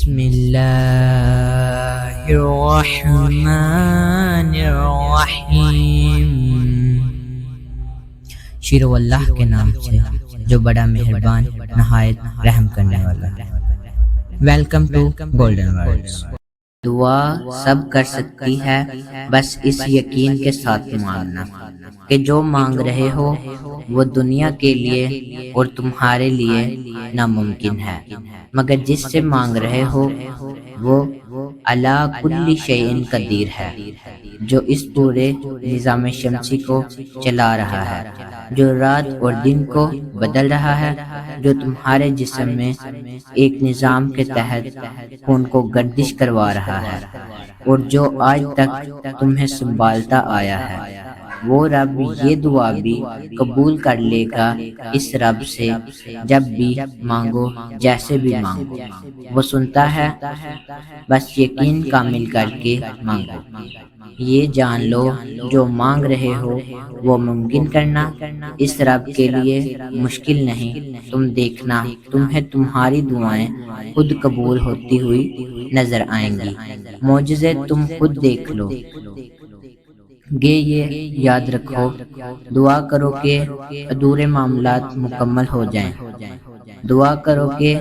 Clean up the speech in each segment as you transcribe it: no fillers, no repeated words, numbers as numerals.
بسم اللہ الرحمن الرحیم۔ شروع اللہ کے نام سے جو بڑا مہربان نہایت رحم کرنے والا۔ Welcome to golden words. دعا سب کر سکتی ہے، بس اس یقین کے ساتھ مانگنا کہ جو مانگ رہے ہو وہ دنیا کے لیے اور تمہارے لیے ناممکن ہے، مگر جس سے مانگ رہے ہو وہ علی کل شیء قدیر ہے، جو اس پورے نظام شمسی کو چلا رہا ہے، جو رات اور دن کو بدل رہا ہے، جو تمہارے جسم میں ایک نظام کے تحت خون کو گردش کروا رہا ہے، اور جو آج تک تمہیں سنبھالتا آیا ہے۔ وہ رب یہ دعا بھی قبول کر لے گا اس رب سے جب بھی مانگو، جیسے بھی مانگو، وہ سنتا ہے، بس یقین کامل کر کے مانگو۔ یہ جان لو جو مانگ رہے ہو وہ ممکن کرنا اس رب کے لیے مشکل نہیں۔ تم دیکھنا تمہیں تمہاری دعائیں خود قبول ہوتی ہوئی نظر آئیں گی، معجزے تم خود دیکھ لو گے۔ یہ یاد رکھو، دعا کرو کہ ادھورے معاملات مکمل ہو جائیں، دعا کرو کہ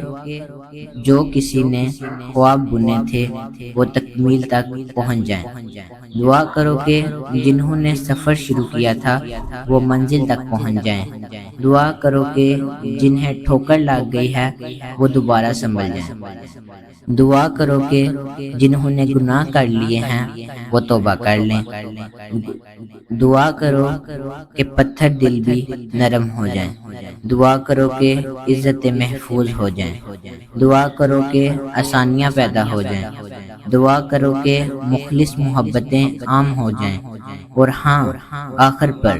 جو کسی نے خواب بنے تھے وہ تکمیل تک پہنچ جائیں، دعا کرو کہ جنہوں نے سفر شروع کیا تھا وہ منزل تک پہنچ جائیں، دعا کرو کہ جنہیں ٹھوکر لگ گئی ہے وہ دوبارہ سنبھل جائیں، دعا کرو کہ جنہوں نے گناہ کر لیے ہیں وہ توبہ کر لیں، دعا کرو کہ پتھر دل بھی نرم ہو جائیں، دعا کرو کہ عزتیں محفوظ ہو جائیں، دعا کرو کہ آسانیاں پیدا ہو جائیں، دعا کرو کہ مخلص محبتیں عام ہو جائیں، اور ہاں آخر پر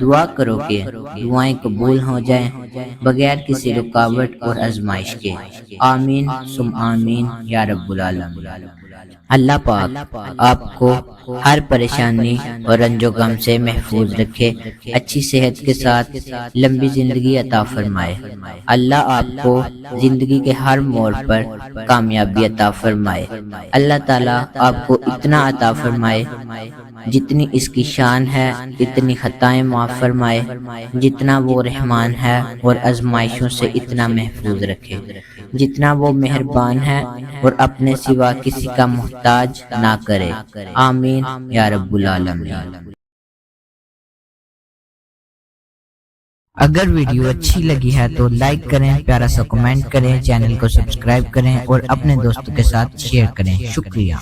دعا کرو کہ دعائیں قبول ہو جائیں بغیر کسی رکاوٹ اور آزمائش کے۔ آمین ثم آمین یا رب العالمین۔ اللہ پاک آپ کو ہر پریشانی اور رنج و غم سے محفوظ رکھے، اچھی صحت کے ساتھ لمبی زندگی عطا فرمائے۔ اللہ آپ کو زندگی کے ہر موڑ پر کامیابی عطا فرمائے۔ اللہ تعالیٰ آپ کو اتنا عطا فرمائے جتنی اس کی شان ہے، اتنی خطائیں معاف فرمائے جتنا وہ رحمان ہے، اور آزمائشوں سے اتنا محفوظ رکھے جتنا وہ مہربان ہے، اور اپنے سوا کسی کا محتاج نہ کرے۔ آمین یا رب العالمین۔ اگر ویڈیو اچھی لگی ہے تو لائک کریں، پیارا سا کمنٹ کریں، چینل کو سبسکرائب کریں اور اپنے دوستوں کے ساتھ شیئر کریں۔ شکریہ۔